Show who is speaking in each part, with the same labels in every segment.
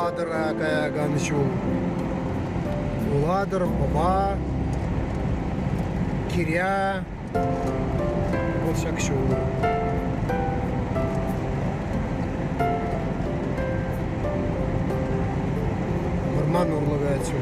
Speaker 1: уладыр кая ганчу. Уладыр баба киря болшакшу. Нормально урлагает сюда.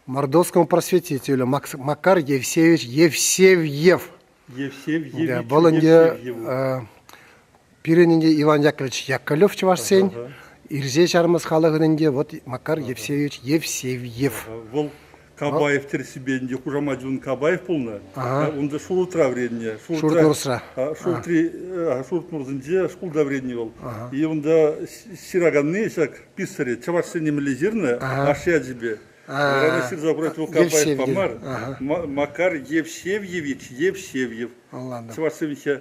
Speaker 1: Мордовскому просветителю Макар Евсеевич Евсевьев.
Speaker 2: Евсевьевич.
Speaker 1: Да, Болонде Пиренинде Иван Яковлевич Яковлев чувашсен. Ирзе шармыз халыгынде вот Макар Евсеевич Евсевьев.
Speaker 2: Вол Кабаев терсибенде Кужамаджун Кабаев полна. Онда шурутра вредне.
Speaker 1: Шуртнурсра.
Speaker 2: Шуртнурзынде шкулда вредне бол. И онда сираганны шак писаре чавашсен немелезирне ашяджибе. Рано сир забрать его Кабаев помар. Макар Евсевьевич Евсевьев. Чавашсевича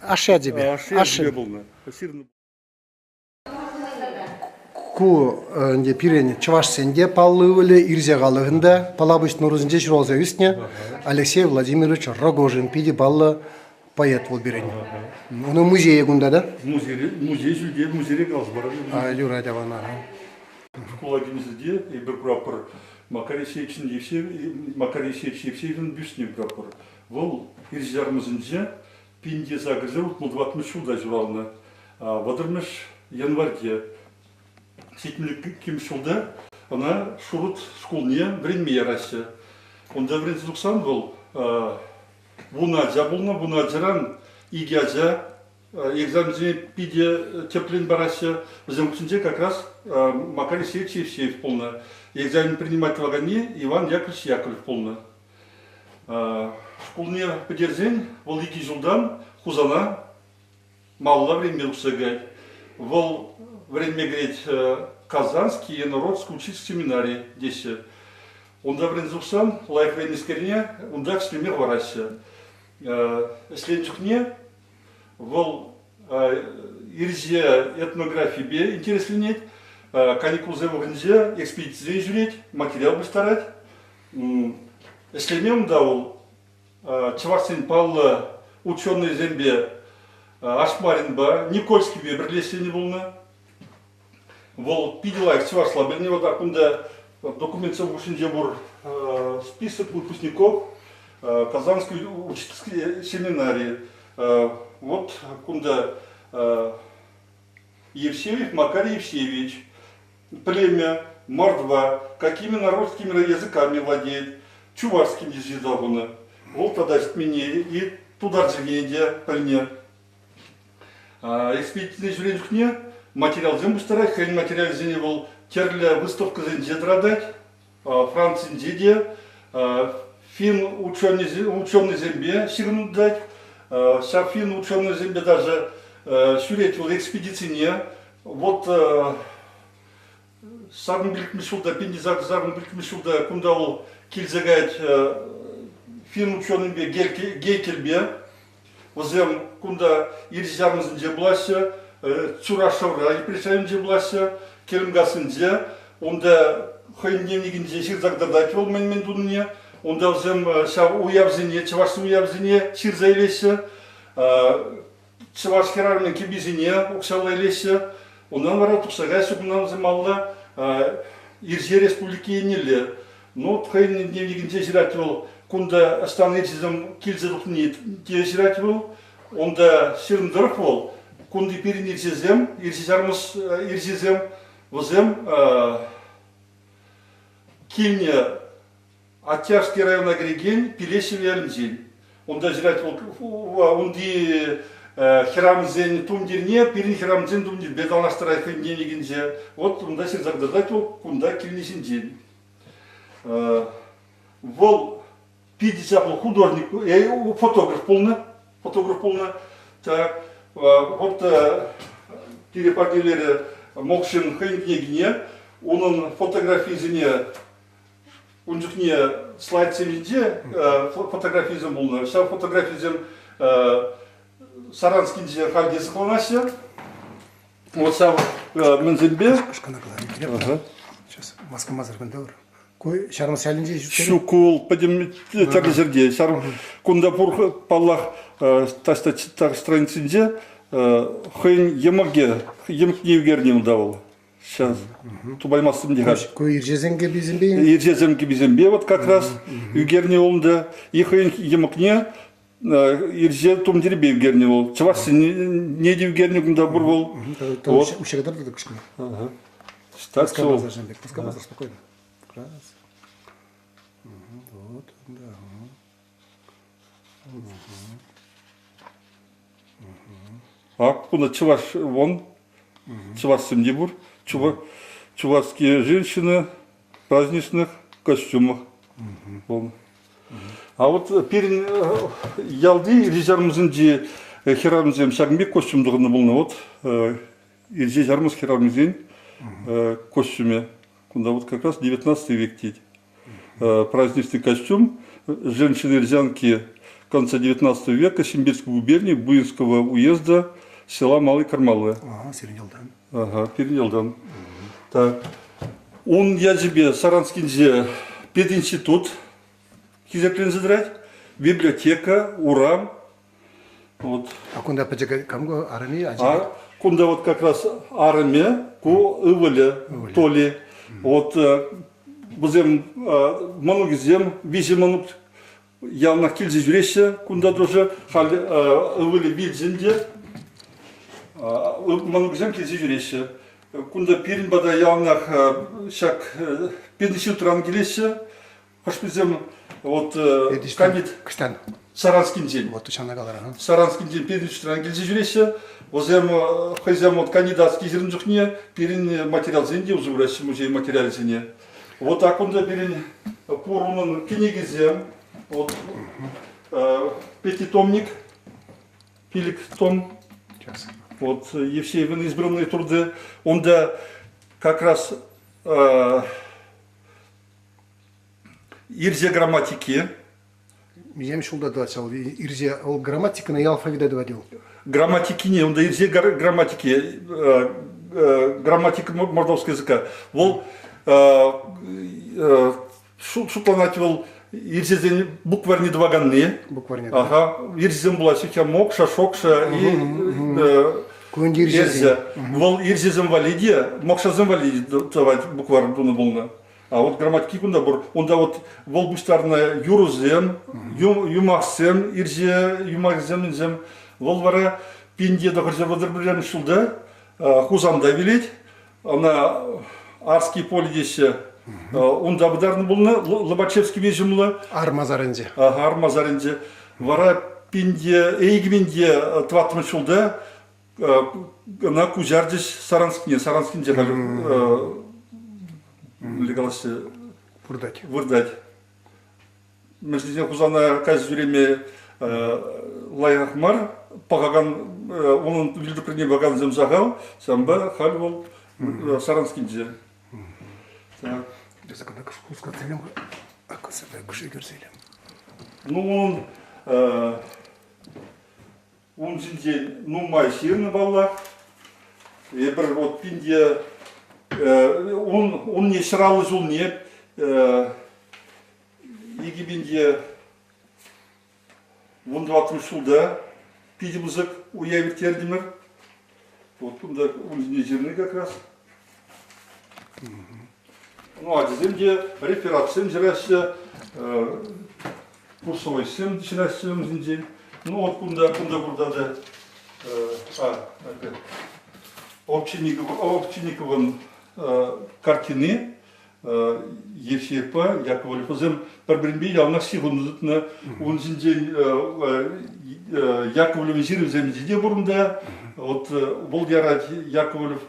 Speaker 1: ашяджибе.
Speaker 2: Ашяджибе болна.
Speaker 1: Ку нде пирен чувашсенде паллывали ирзе галыгында палабыш нурузынде шуролза үстне Алексей Владимирович Рогожин пиди баллы поэт бол бирен. Уну музей гунда да?
Speaker 2: Музей жүлде, музей қалыз
Speaker 1: Юра давана.
Speaker 2: Школа денізде бір прапор Макар Есеевич Евсеевин бюстне прапор. Вол ирзярмызынде пинде загрызыр утмылдватмыш шулда журалны. Вадырмыш январьде Сетмелік кем шылда, она шурут школне време ярасы. Онда вренз дұқсан бұл, вунаджа болна, вунаджаран игяджа, экзамензіне пиде теплен барасы. Біздің күшінде как раз Макар Есеевич Евсеев полна. Экзамен принимать вагане Иван Яковлевич Яковлев полна. Школне подерзен, вол екі жылдан хузана малла время ұқсагай. Вол время говорить Казанский народский учительский семинарий здесь. Он давно изучен, лайк время скорее, он так стремил ворася. Если не, вол ирзе этнографии бе интересно нет, каникул за вогнзе, экспедиции жюрить, материал бы старать. Если не, он дал Чаварсин Павла ученый зембе Ашмарин ба, Никольский бе берлесе не было. Вол пидела Чуваш слабельный, вот так кунда документов в Ушинджебур список выпускников Казанской учительской семинарии. Вот кунда Евсеевич Макар Евсеевич, племя, мордва, какими народскими языками владеет, чувашским языком. Вот тогда мне и туда же венде пальне. Экспедиционный жюри материал землю старать, хрен материал зене был терля выставка зенде драдать, Франция зенде, фин ученый зембе сигнут дать, фин ученый зембе даже сюрет был экспедиционе, вот сарм билкмишулда, пиндизак сарм билкмишулда, кундал кильзагает фин ученый бе гейкельбе, возем кунда ирзярмызынде булася, Цурашавра и представленде булася, келимгасынде, онда хойндемнигинде ширзагдардать бол мен дунне, онда возем уябзине, чавашсы уябзине ширзайлесе, чаваш херармен кебизине оксалайлесе, ондан вара туксага сукунан возем алла ирзе республики енеле. Но хойндемнигинде жирать бол, кунда станецизм кильзадухни те жирать бол, онда сирндырық бол, кунди перин ирзезем, возем кильне Оттяжский район агреген, Пилесев ялмзин. Онда жирать бол, онди хирамзен тумдирне, пирин хирамзен тумдир, бедалнастырай хынне дегенде, вот мында сен загдырдать ол, кунда килнесен ден. Вол пидисапл художник, фотограф полна, так, вот переподделили Мокшин хынне, onun fotografizini, uncukniye slide sevince fotografizm bulunur. Şa fotografizm Саранскинде хальдесі қылынасы. Вот сам Мензельбе.
Speaker 1: Сейчас маска мазырганда бар. Кой шармас шалинже
Speaker 2: Шукул подем тагызерде. Шар кундапур паллах таста страницинде хын емаге емкне югернем давал. Сейчас тубаймастым дегаш.
Speaker 1: Кой иржезенге бизембе.
Speaker 2: Иржезенге бизембе вот как раз югерне олнда. И хын емкне ирже тумдирбе югерне ол. Чавасы не югерне кунда бур бол.
Speaker 1: Вот. Ущегдар да кышкы.
Speaker 2: Ага.
Speaker 1: Пускай мазар женбек. Пускай мазар спокойно. Раз. Вот, да.
Speaker 2: А куда чуваш вон, чуваш Симдибур, чувашские женщины в праздничных костюмах. Вон. А вот перед ялды режармызынде херамызем шагмбек костюмдығыны болны вот ирже жармыз херамызен костюме. Куда вот как раз 19 век теть. Праздничный костюм женщины-рязанки конца 19 века Симбирской губернии Буинского уезда села Малый Кармалы.
Speaker 1: Ага, Перенелдан.
Speaker 2: Ага, Перенелдан. Так. Он я тебе Саранскинде пединститут хизеплензидрать, библиотека, урам. Вот.
Speaker 1: А куда поджигать камгу арами?
Speaker 2: А куда вот как раз арами ку ывали толи. Вот бізем манугизем визиманук ялнах килзе жүресе кунда тоже хали ывали билзенде манугизем килзе жүресе кунда пирин бада ялнах шак 50 туран келесе хашпизем вот кандид
Speaker 1: Кыштан.
Speaker 2: Саранский день.
Speaker 1: Вот тучана галара.
Speaker 2: Саранский день 50 туран келзе жүресе Озем хозяин вот кандидатский зернжухне пирин материал зенде узурасы музей материал зене. Вот так он перед поруман книгизем, вот пятитомник, пилик том, вот Евсеевын избранные труды, он да как раз ирзе грамматики.
Speaker 1: Мизем шулда датсал, ирзе ол грамматика на алфавита доводил.
Speaker 2: Грамматики не, он да ирзе грамматики, грамматика мордовского языка. Вол шутланативал ирзезен букварни дваганны.
Speaker 1: Букварни.
Speaker 2: Ага, ирзезен была сетя мокша, шокша и
Speaker 1: Кунди ирзезен.
Speaker 2: Вол ирзезен валиди, мокшазен валиди давать буквар дуна болна. А вот грамматики кунда бур, он да вот вол бустарна юрузем, юмахсем, ирзе юмахзем, вол вара пинде да хорзе водырбрен шулда, хузамда велеть, она Арский поле здесь, он дабдарный был на Лобачевский вежимла.
Speaker 1: Армазаренде.
Speaker 2: Ага, Армазаренде. Вара пинде, эйгменде тватмы шулда, на кузярдис Саранскине, Саранскинде легалasi
Speaker 1: Вурдать.
Speaker 2: Вурдать. Между кузана каждое время лайахмар, пагаган, он вильду при ней баган земзагал, самба хальвал Саранскинде. Ну, он день, ну, май сирный балла, и вот пинде, он не срал из улне, и гибинде, он 20 шулда, пиди музык, уявит тердимер, вот он не жирный как раз. Ну, а земде реферат сем жирасы, курсовой сем жирасы земде. Ну, вот кунда бурда да, Овчинниковын картины, Евсеевпа, Яковлев, өзім бір-бірінбей ялнақ сиғымызытына, оның жінден Яковлев жиріземізде бұрында, вот бұл ярат Яковлев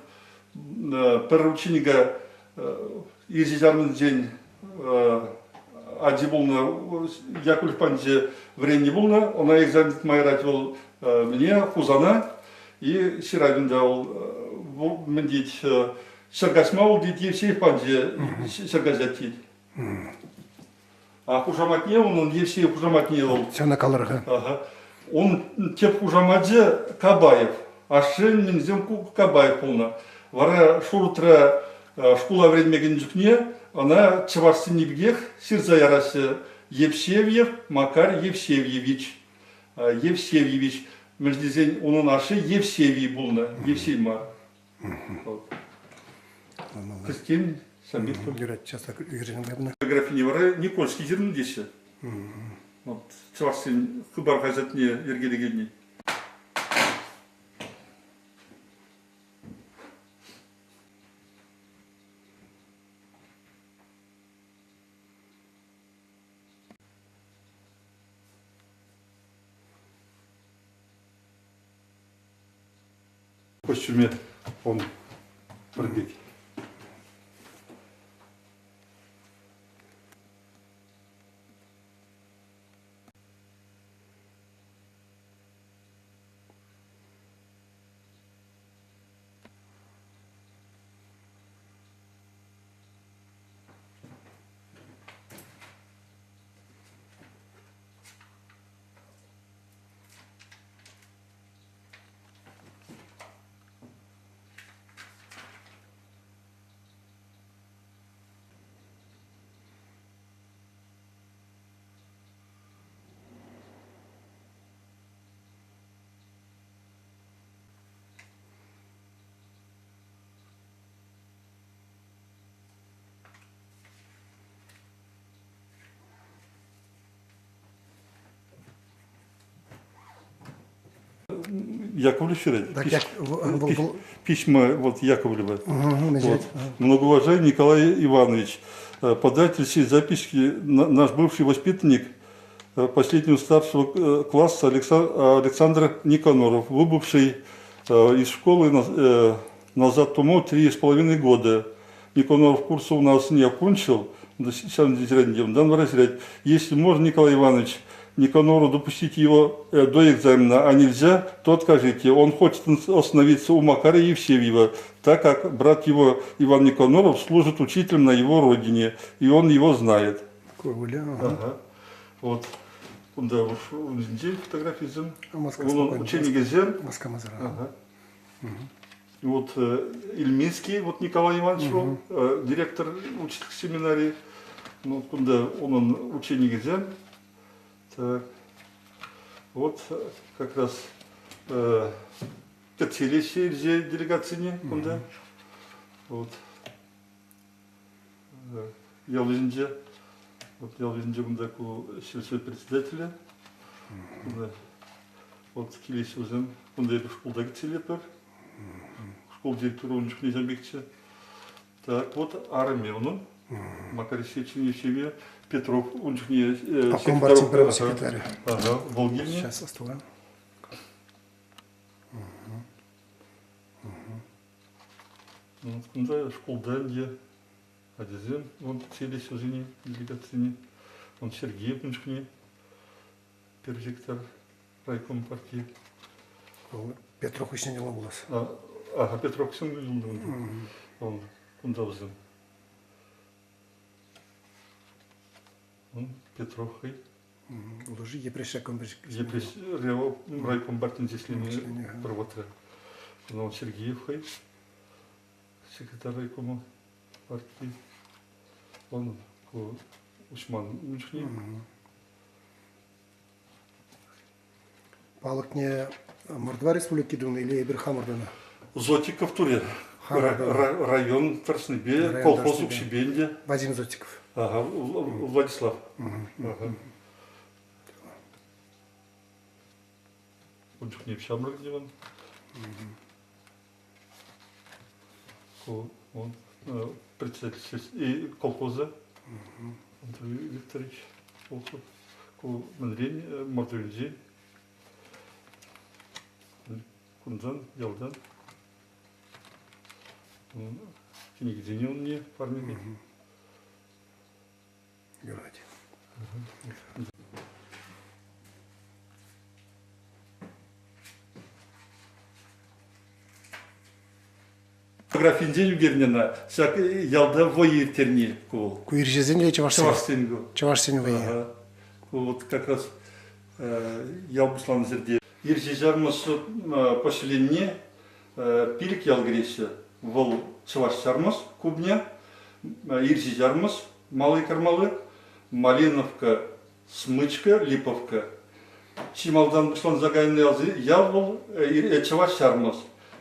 Speaker 2: бір ученига езежармыз ден ади болна, Яковлев панже времени болна, она экзамен майрать был мне, Хузана, и Сирабинда ол міндет Сергасма ол дейді Евсеев панже Сергазят дейді. А Хужаматне, он Евсеев Хужаматне ол.
Speaker 1: Сена калырга.
Speaker 2: Ага. Он теп Хужамадзе Кабаев, а шен мензем Кабаев полна. Вара шуртра школа времени жүкне, она чевашцы небгех, сирза ярасы Евсевьев Макар Евсевьевич. Евсевьевич. Междизень он наши Евсевий булна, Евсейма. Кристин Самбит.
Speaker 1: Часто Иржин.
Speaker 2: Графиня вара Никольский жерн десе. Вот чевашцы хыбар газетне ергелегенне. В костюме он пробег. Яковлев вчера. Письма вот Яковлева. Вот. Многоуважаемый Николай Иванович, податель всей записки, наш бывший воспитанник последнего старшего класса Александр Никоноров, выбывший из школы назад тому 3,5 года. Никоноров курса у нас не окончил, если можно, Николай Иванович, Никонору допустить его до экзамена, а нельзя, то откажите. Он хочет остановиться у Макара Евсевьева, так как брат его Иван Никоноров служит учителем на его родине, и он его знает. Ага. Вот. Да, ушел день фотографии зем. Ученик Зем. Ага. Вот Ильминский, вот Николай Иванович, директор учительской семинарии. Ну, куда он ученик Зем. Так, вот как раз Кацелище делегации, куда вот Ялвинджа, вот Ялвинджа кундаку сельского председателя, вот Килище узем, кунда это школа Кацелепер, школа директора у них не забегче. Так, вот армия, ну, Макар Сеченевичеве. Петров, он же не
Speaker 1: секретарь.
Speaker 2: Ага, Волгине.
Speaker 1: Сейчас оставим.
Speaker 2: Да, школа где Адизен, он цели сюжени, делегации. Он Сергей Пуншкни, первый сектор райком партии.
Speaker 1: Петров еще не ломалось.
Speaker 2: Ага, Петров все он должен. Петров, хай.
Speaker 1: Ложи, Епрешеком.
Speaker 2: Райком партии здесь линии проводка. Он Сергеев, хай. Секретарь райкома партии. Он Усман Муншни.
Speaker 1: Палыкне Мордва республики Дуна или Эберхамордана?
Speaker 2: Зотиков Туре. Район Торснебе, колхоз Уксибенде.
Speaker 1: Вадим Зотиков.
Speaker 2: Ага, Владислав. Ага. Он же не общался, где он. Он председатель и колхоза Андрей Викторович Волков, Мандрин, Мартовинзи, Кундан, Ялдан. Нигде он не фармили.
Speaker 1: Георгий.
Speaker 2: Фотографинден үгернена, сак ялда воертерни кул.
Speaker 1: Куиржезен или Чавашсен?
Speaker 2: Чавашсенгу.
Speaker 1: Чавашсен войе.
Speaker 2: Ага. Вот как раз ялбуслан зерде. Иржижармыз поселение пилик ялгресе. Вол чавашсармыз кубня. Иржижармыз малый кармалы. Малиновка, Смычка, Липовка. Чималдан бушлан загайный ялзы. Ял вол чавашсармыз.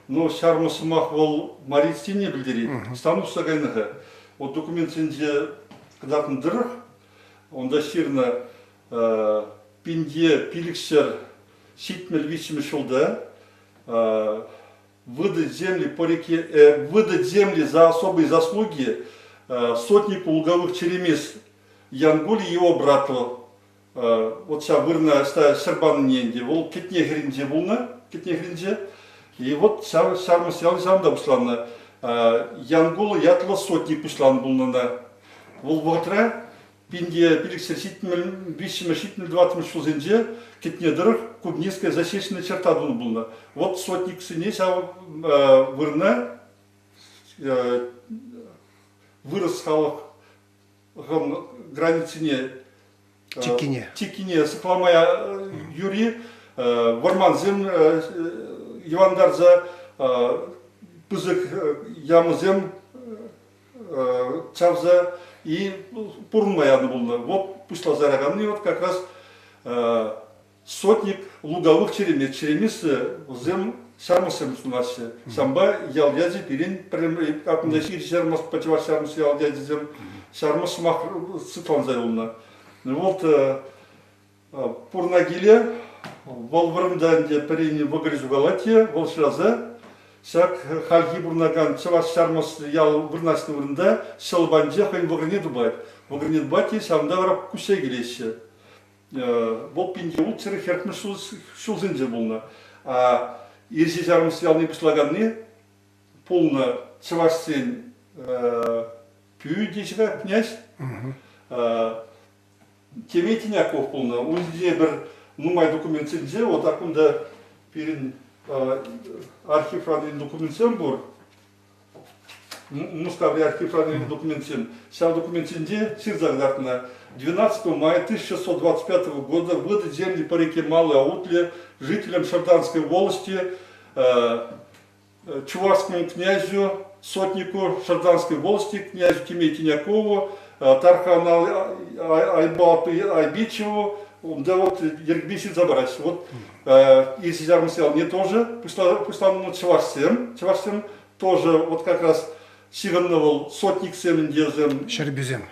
Speaker 2: Но шармысы мах вол Марийстине білдері, стану сағайныға. Вот документінде қыдатын дырық, онда шерна пинде пилікшер ситмел вичімі шулда, выдать земли по реке, выдать земли за особые заслуги сотнику луговых черемис Янгули и его брату. Вот ша вырна шарбан ненде, вол кетне гринде булна, кетне гринде. И вот шармыс ялзамда бушланна, Янгулы ятла сотни пушлан булнана. Вол ватра пинде пиликсер ситмел, бишиме ситмел 20 шулзенже, кетне дырых, кубниская засечная черта булна. Вот сотник сыне ша вырна, вырос халық границыне Тикине, сықламая юри, варманзем, Ивандарза, пызык ямызем, чавза и пурнмаяны булны. Вот пушла зараганы, вот как раз сотник луговых черемис. Черемис зем шармысем сунаще. Самба ялдязи пирин, как он дешир шармыс, почва шармыс ялдязи зем, шармыс мах сытлан зайлуна. Вот пурнагиле, волвырымдан де пірейні вғырыз угалатия, волшыраза, сак халги бурнаган чаваш шармас ял вырнасты вырында, шалбанже хайын вғырне дубайт. Вғырне дубайт, самда варап кусе келесі. Бол пинде ұл цірі хертмі шулзынже болна. А ерже жармас ялны пышлаганны, полна чаваш сен пүй дешіға князь, Темей Тиняков полна. Унде бір нумай документінде, вот акунда перед архив радио документен бар. Мускаври архив радио документен. Сейчас документінде сирзагдатна 12 мая 1625 года выдать земли по реке Малой Аутле жителям Шарданской волости, чувашскому князю, сотнику Шарданской волости, князю Темей Тинякову, Тархану Айбату Айбичеву, да вот Ергбисит забрать. Вот если я сказал, не тоже, пусть там Чавашсем тоже вот как раз сигнал сотник семендезем,
Speaker 1: Шербюзем,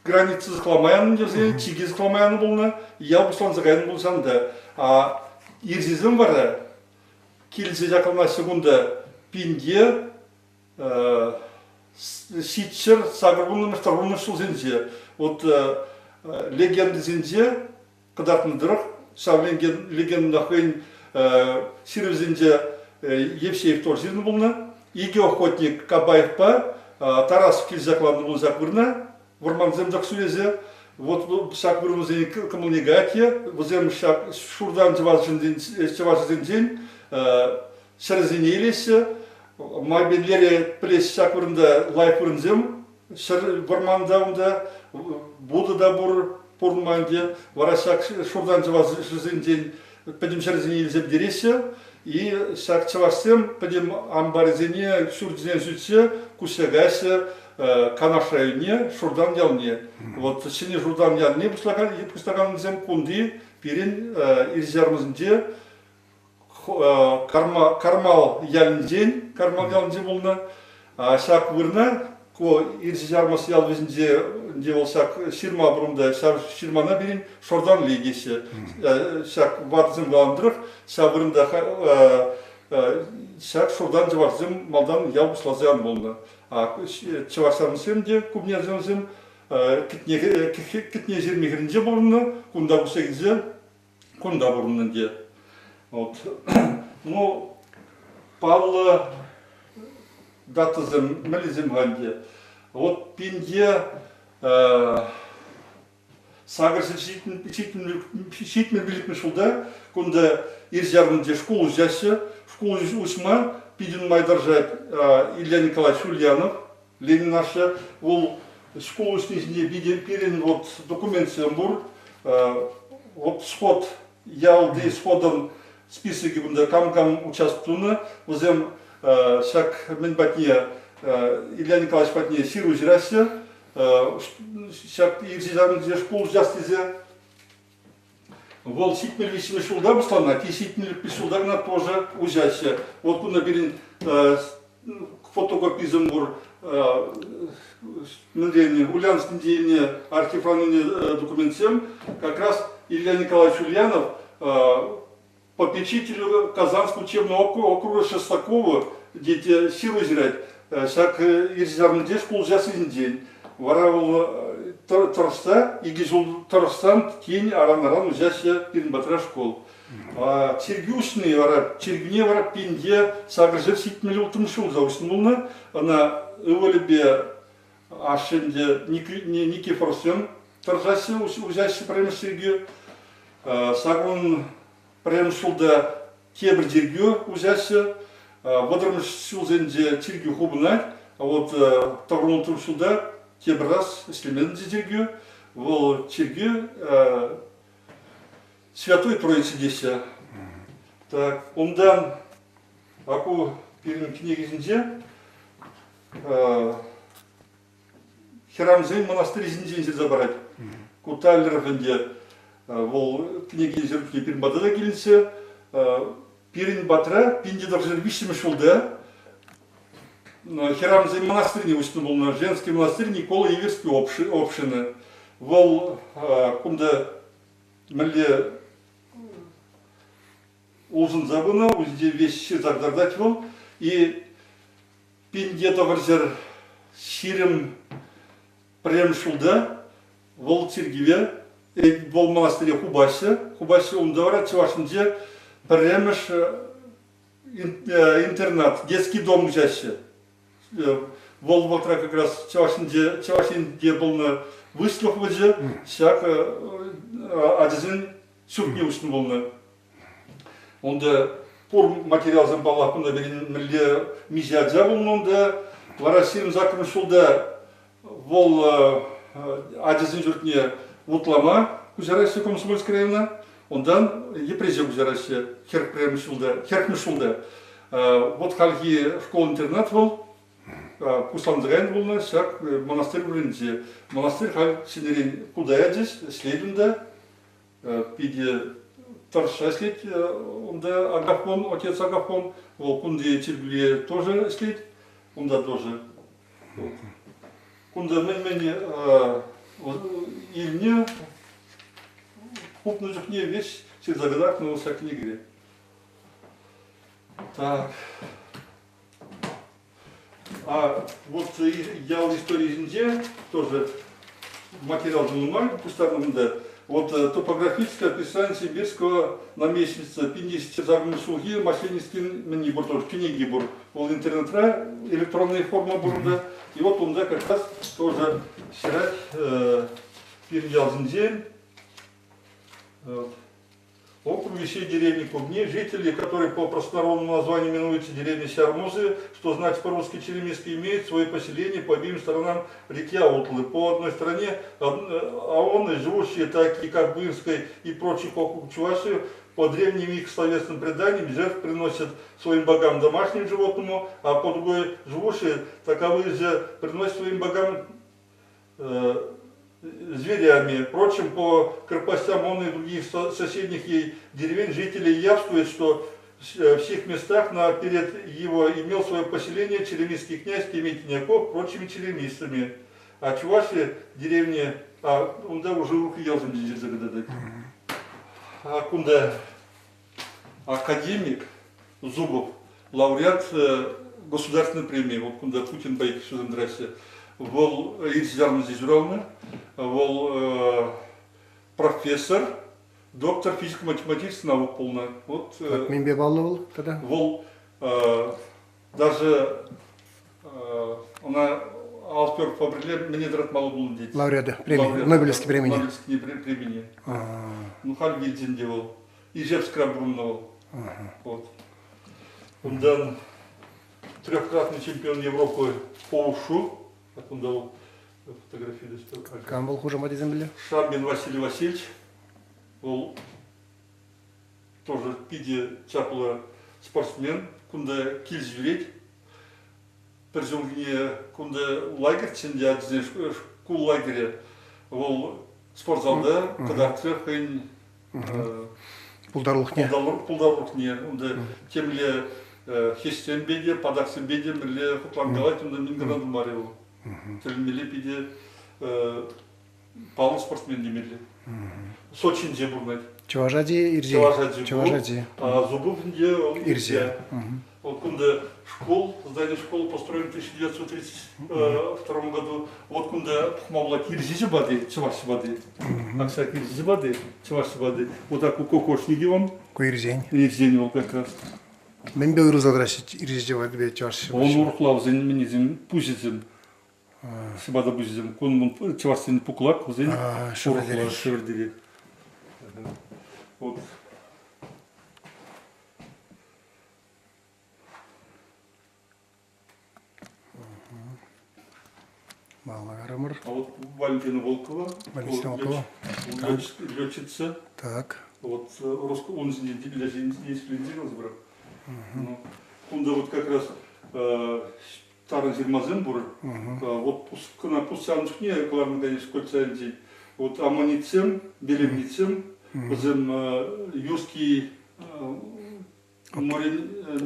Speaker 2: границы захламаяны дезем, тиги захламаяны булна, я буслан загайны булсам да. А ирзизем бара, килзе жақылна секунда пинде, ситчер сагырбунны мыштарбунны шулзенже. Вот легенды зенже, кадатны дырық, шавлен легенда хын сирвзенже Евсеев тоже зирны булна. Иге охотник Кабаевпа, Тарасов килзакланны был заквырна, варманзем заксуезе. Вот шак вырмызен камылнегатия, возем шак шурдан чеважызен день, шарзенелесе, майбенлере плес шак вырында лайк вырынзем, вармандаунда, буды да бур порнманде, вара шак шурдан чеважызен день, пойдем шарзенелесе бдересе, и шак чеважсем, пойдем амбарзене, шурдзен зюце, кусягася, канашайне, шурдан ялне. Вот сене шурдан ялне пустаган зем кунди, пирин ирзярмызынде, кармал ялнден, болна, а шак вырна, ко ирзярмас ялвезінде болсак ширма бұрымда, ширмана берин шурдан легесе. Шак ватзым галандырық, шак вырында сяк шурдан жеварзым малдан яу слазян болны. А чеварсан сэмде кубне зэмзым китне жермегеринже болны, кунда бусегизе кунда болны де. Вот. Ну, Павла датызым мелизим ганде. Вот пинде сагырсы шитмен билипме шулда, кунда ирзярнынде школу жасы, школу усма, пидин майдаржат Илья Николаевич Ульянов, Ленин наша, ол школу снизне биден пирен вот документ бур, вот сход, ялды сходом списоки бунда кам участвуна, возем шак менбатне Илья Николаевич батне сиру жирасы, шак ирзярнынде школу жастызе, Вол ситмель висимый шулда бустана, ти ситмель писулдарна тоже узяся. Вот куда берин фотокопизм бур, Ульянским дельне архивный документем, как раз Илья Николаевич Ульянов, попечителю Казанского учебного округа Шестакова, где силу зрять, всяк ирзярный день школ узяся день. Варавул торста, и гизул торстан тень аран узяся пин батра школ. Чергюшный вара, чергне вара пинде сагржер ситмели утымшул зауснулна, она ывалебе ашенде Никифорсен торжася узяся прямо сергю, сагрун прямо шулда тебр дергю узяся, водормшул зенде чергю хубнать, а вот торгун туршулда тебр раз слемен дергю, вол чергю Святой Троицы деся. Так, ондан аку пирин книгизинде херамзен монастырь зинден забрать. Куталлервенде вол книгизер пирин бадада келинсе пирин батра пинде даже вишем шулда. Херамзен монастырь не устно был на женский монастырь Никола Иверский общины. Вол кунда мэле Узын забына, узде весь загдардать был, и пинде таварзер сирим прям шулда, вол циргиве, вол монастыре Хубасе ундавара чевашынде прямыш интернат, детский дом взяще. Вол ватра как раз чевашынде был на выстрелах вазе, всяк один сюрпни устно был на. Онда пор материал зампалах кунда берин милле мизядза болнонда, варасирим закрым шулда вол адизин журтне утлама кузарасе Комсомольская района, ондан епрезе кузарасе херкмы шулда. Вот халги школ-интернат был, кусланзагайн болна, сяк монастырь бринзе. Монастырь халь синерин куда адис, следунда, пиде Торша слить, онда Агафон, отец Агафон, кунде Тиргуле тоже слить, онда тоже. Кунда мен ильне, купну жухне весь через загадах на высок книге. Так. А вот я в истории Зинде тоже материал занимаю, кустарным да. Вот топографическое описание сибирского наместница, 50 загрузки слуги, Масленинский манибур, тоже книги бур, пол интернета, электронная форма бурда. И вот он да как раз тоже сирать передел Зинзель. Округ вещей деревни Кубни, жители, которые по простонародному названию именуются деревни Сярмузы, что значит по-русски Черемиски, имеют свое поселение по обеим сторонам реки Аутлы. По одной стороне аоны, живущие такие как Бырской и прочих округ Чувашии, по древним их словесным преданиям жертв приносят своим богам домашним животному, а по другой живущие таковые же приносят своим богам зверями. Впрочем, по крепостям он и других соседних ей деревень жители явствуют, что в всех местах перед его имел свое поселение черемисский князь Тимятиняков прочими черемисцами. А чуваши деревни, он да уже руки елзам здесь загадать. А кунда академик Зубов, лауреат государственной премии, вот куда Путин байк сюда драйся. Вол Ирзиарна Зизуровна, вол профессор, доктор физико-математических наук полная. Вот,
Speaker 1: Минбе баллы был тогда?
Speaker 2: вол даже она Алпер Фабриле мне драт мало было детей.
Speaker 1: Лауреат премии, Нобелевской премии.
Speaker 2: Нобелевской премии. Ну, Хальвильдин делал. И Жевская Брунного. Вот. Он дан трехкратный чемпион Европы по ушу. Как он дал фотографию.
Speaker 1: Кам был хуже мать земли?
Speaker 2: Шамбин Василий Васильевич. Он тоже пиде чапла спортсмен. Кунда кильзюреть. Перзунгне кунда лагерь чендя, школ лагеря. Ол спортзалда, когда трехень
Speaker 1: Пулдарлық не?
Speaker 2: Пулдарлық не. Онда темле хестен беде, падақсын беде, мірле құтлангалайт, онда мингранды марил. Тілмеле пиде палы спортсмен демеле. Сочинде бурнайт.
Speaker 1: Чуважади, Ирзи. Чуважади.
Speaker 2: А Зубов не
Speaker 1: Ирзи.
Speaker 2: Вот кунда здание школы построено в 1932 году. Вот кунда пухмавла кирзизи бады, чаваши бады. Акса кирзизи бады, чаваши бады. Вот так у кокошники он.
Speaker 1: Куирзень.
Speaker 2: Ирзень был как раз.
Speaker 1: Мен бе ырыз адрасить Ирзи бады чаваши.
Speaker 2: Он урклав зен минизин пузизин. Сибада пузизин. Кун чавашин пуклак, зен. Шевердерек. Вот.
Speaker 1: Малагарамыр.
Speaker 2: А вот Валентина Волкова.
Speaker 1: Валентина Волкова.
Speaker 2: Летчица.
Speaker 1: Так.
Speaker 2: Вот он здесь лидировал, брат. Он да вот как раз Таран Зермазен был. Вот на пустянушне, главное, конечно, кольцайнди. Вот аманицем, белевницем, зем юрский море.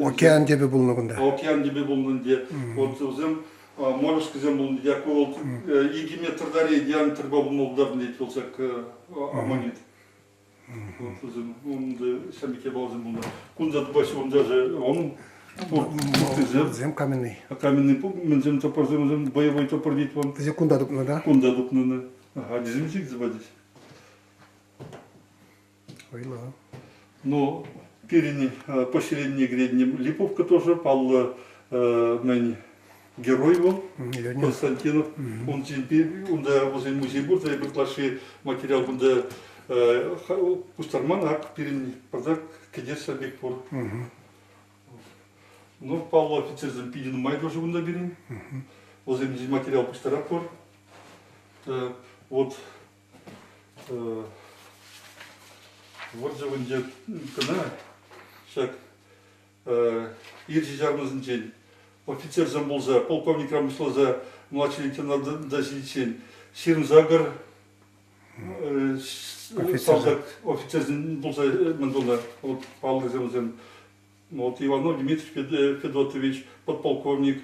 Speaker 1: Океан тебе был ногунда.
Speaker 2: Океан тебе был ногунда. Вот зем Молюшка землю, як ол егиметрдари диаметр был молдавный етілсек аманит. Он да самике был землю. Кунда дубаси он даже он
Speaker 1: Зем каменный.
Speaker 2: Каменный пук, мен зем топор зем боевой топор вид он.
Speaker 1: Зем кунда дупна, да?
Speaker 2: Кунда дупна. Ага, диземчик заводить.
Speaker 1: Ойла.
Speaker 2: Но перени посередине грядни Липовка тоже пал мені. Герой был, Константинов, он да возле музея бурда, я приглаши материал бунда Кустарман, ак перен продак кедерса бекпор. Ну, Павел офицер зампидин май тоже бунда берем, возле музея материал Кустарапор. Вот же вынде кана, шаг Иржи Жармазын день. Офицер замбулза, полковник Рамышлаза, младший лейтенант Дазильчен, Сирмзагар, солдат, офицер замбулза, Мандула, вот Павел Земзем, вот Иванов Дмитрий Федотович, подполковник,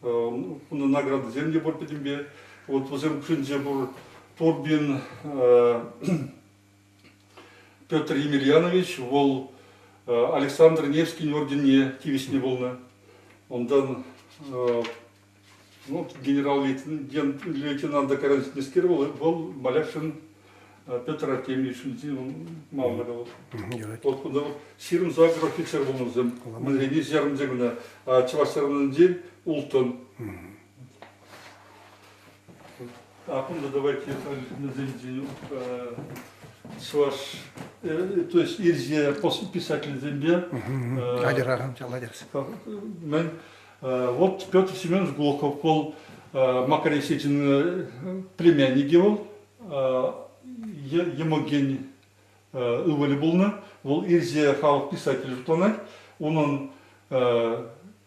Speaker 2: награда земли был Педембе, вот возле Шинзе был Турбин Петр Емельянович, вол Александр Невский, ордене Кивисни волна. Он дан, ну, генерал-лейтенант Докаранец не скировал, был Малявшин Петр Артемьевич, он мало говорил. Вот куда Сирм Загр офицер был назем, мы не зярм земля, а Чавашарный день Ултон. А куда давайте на день Чуваш, то есть Ирзия писатель земля.
Speaker 1: Ладерагам, ладерс.
Speaker 2: Вот Петр Семенович Глухов был Макарий Сечин племянник его, Емоген Ивали Булна, был Ирзия халық писатель Жутланай, он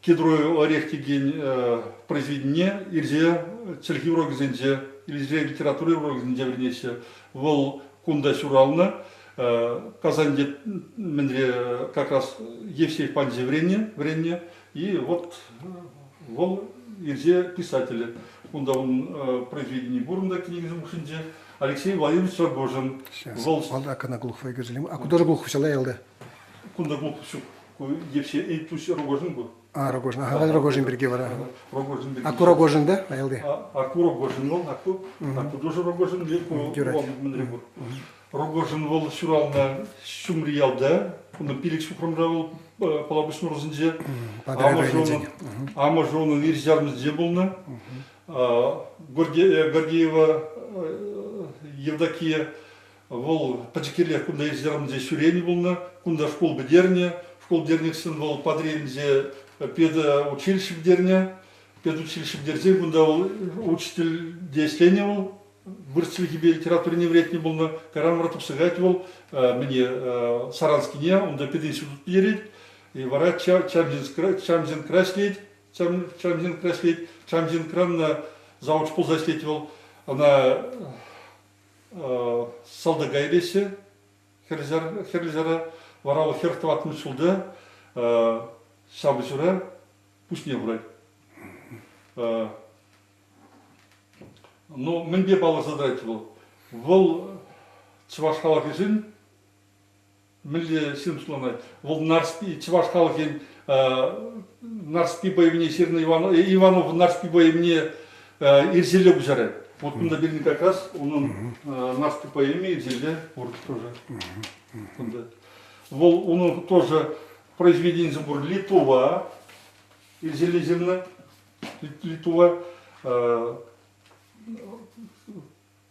Speaker 2: кедрой орех теген произведение Ирзия Цельхи Рогзенде, Ирзия литературы Рогзенде вернее, был Кунда Сюрална, Казанде как раз Евсеев Панзе время, и вот Ирзе писатели. Кунда он произведение Бурунда книги Замушинде, Алексей Владимирович Рогожин.
Speaker 1: А куда же Глухов взяла елда?
Speaker 2: Кунда Глухов Евсе Эйтус Рогожин был.
Speaker 1: А, Рогожин. Ага, Рогожин берге бара.
Speaker 2: Рогожин был.
Speaker 1: Аку Рогожин да? Айлды.
Speaker 2: Аку Рогожин был, аку тоже Рогожин был,
Speaker 1: Дюрат.
Speaker 2: Рогожин был сюрална Шумриялда, он пилик сухромда был полабышын розынже. Ама жоны ирзярмызде болны. Гордеева Евдокия был пачкерлер, кунда ирзярмызде сюрени болны, кунда школ бедерне, школ дернексен был подренде педучилище бедерне, педучилище бедерзе, кунда учитель деясления был. Вырастили тебе литературе не вред не был на Карамрату сыгать был мне Саранский не, он до 50 перед и вора Чамзин краслить, Чамзин кран на зауч ползаслить был на Салдагайлесе Херлизара ворал Хертват мусулда Сабысура пусть не брать. Но мне балы задрать был. Вол чуваш халакижин, мне син слонать. Вол нарспи чуваш халакин нарспи боевне сирна Иванов нарспи боевне ирзеле бужаре. Вот кунда бирни как раз он нарспи боевне ирзеле урт тоже. Вол он тоже произведение забор Литова ирзеле земна Литова.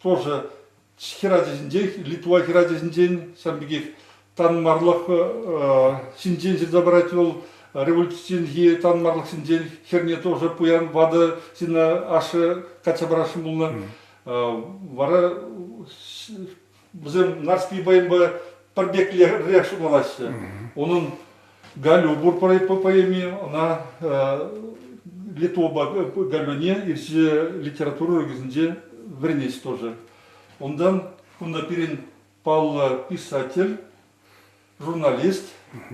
Speaker 2: Тоже хирадизінден, Литва хирадизінден, самбегев танмарлық сінден забрать ол революционге танмарлық сінден херне тоже пуян вады сина ашы качабрашын бұлна. Вара бізім нарспи байынба парбеклер решулаласы. Оның галю бұр поэме, она Литва галюне, ирсе литературу регизінде вренес тоже. Ондан кундапирин Павла писатель, журналист.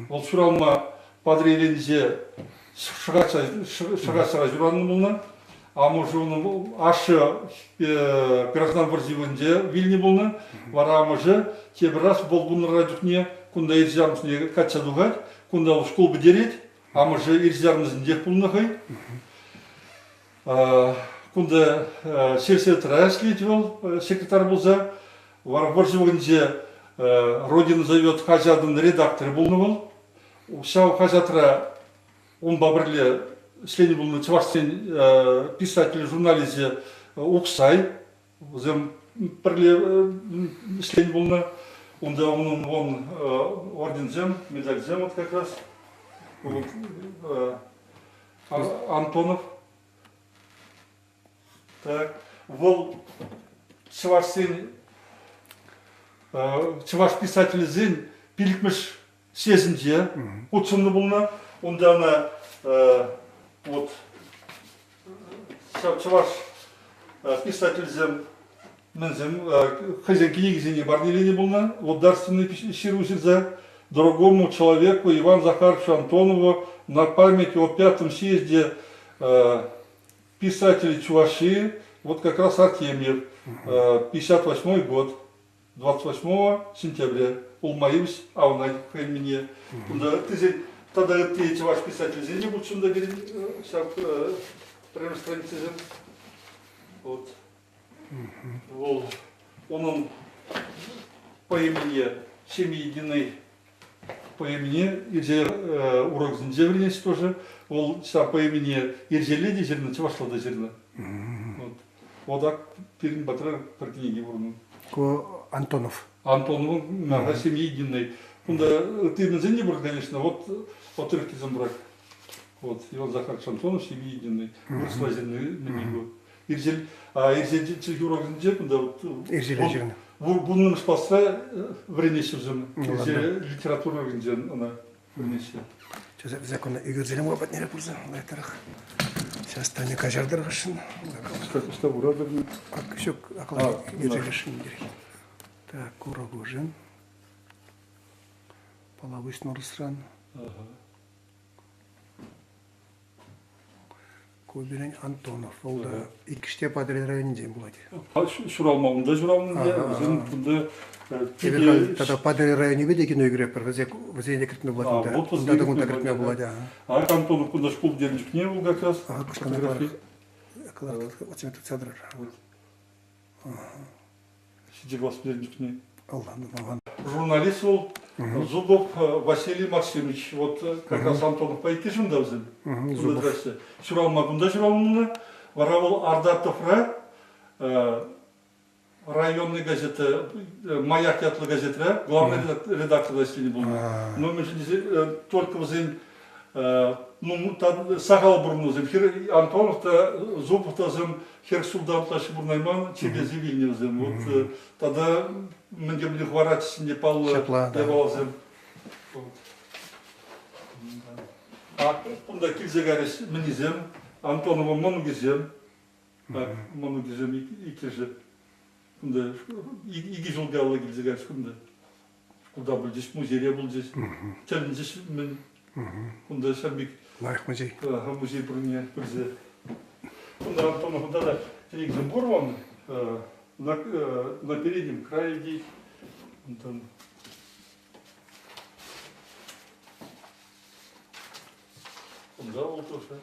Speaker 2: Ол суралма падрелензе шагасара журанны болна. А может он ашы граждан варзивінде вильни болна. Вара может тебір раз бол бұны радюкне кунда ирзярмысыне кача дугать, кунда ол школ бідерет, а может ирзярмызінде болнахай. Кунда сельсовета следовал, секретарь был за, варварживанзе Родина зовет хазядын редактор был. Вся у хазятра он бабрле следи был на чувашсен писатель журнализе Уксай, зем прле следи был на, он орден зем, медаль зем вот как раз, Антонов. Так, вол чувашсен, чуваш писатель зен пиликмеш сезінде, отшынны болна, онда ана вот чуваш писатель зен мензем хозяйки негізіне барнелені болна, вот дарственный шерусер за другому человеку Ивану Захаровичу Антонову на память о 5-м съезде писатели Чувашии, вот как раз Артемьев, 58 год, 28 сентября, Улмаевс, Аунай, Хаймене. Тогда ты ваш писатель здесь не будут сюда говорить, прямо страницы. Вот. Он по имени Семиединый, по имени Ирзер урок Зензевринес тоже. Он по имени Ирзеледи зерна, Чувашла до зерна. Вот так перед Батра про книги вурну.
Speaker 1: Ко Антонов.
Speaker 2: Антонов, на семье единой. Ты на зене был, конечно, вот отрывки замбрак. Вот, Иван Захарович Антонов, семье единой. Слазенный на него. Ирзель, а Ирзель урок Зензев, да вот.
Speaker 1: Ирзеле зерна.
Speaker 2: Bunun spasra вренесе зем. Ирзель литература Зензев, она вренесе.
Speaker 1: Законно игрзелем опыт не репульза на этих. Сейчас Таня каждый раз.
Speaker 2: Что урада?
Speaker 1: Как еще аккуратно игрзелешин. Так, Курагожин. Половый снорсран. Хубирен Антонов. Ол да икіште Падрин районінде болады.
Speaker 2: Шуралмауында журалында, өзін бұнда
Speaker 1: Эбер тада Падрин районы бе деген өйгіреп бір, візейінде кіртіне болады. Бұнда да ғында кіртіне болады.
Speaker 2: Антонов бұнда школ дернішкіне бұл как раз.
Speaker 1: Күшкіні бар. Оцеметік цадрар.
Speaker 2: Сидер вас дернішкіне.
Speaker 1: Аллах'ın маған.
Speaker 2: Журналист ол Зубов Василий Максимович. Вот как раз Антонов по екешімді өзін.
Speaker 1: Зубов.
Speaker 2: Шуралмауында журалында. Вара ол Ардатовра. Районный газета, Маяк ятлы газетра, главный редактор если был. Но мы же только возле, ну там сагал бурнузем, Антонов-то, Зубов-то зем, Херсулдан-то шибурнайман, через Вильнюсем. Вот тогда мы не были хворать с Непал, Девалзем. А куда кильзегарис менизем, Антонова моногизем, моногизем и кижем. Кунда иги жылга алла келзегар кунда куда был здесь музей был здесь тем здесь мен кунда шамбик
Speaker 1: Лайх музей.
Speaker 2: Музей про меня призе кунда Антонов да телевизор горван на переднем крае иди там кунда вот тоже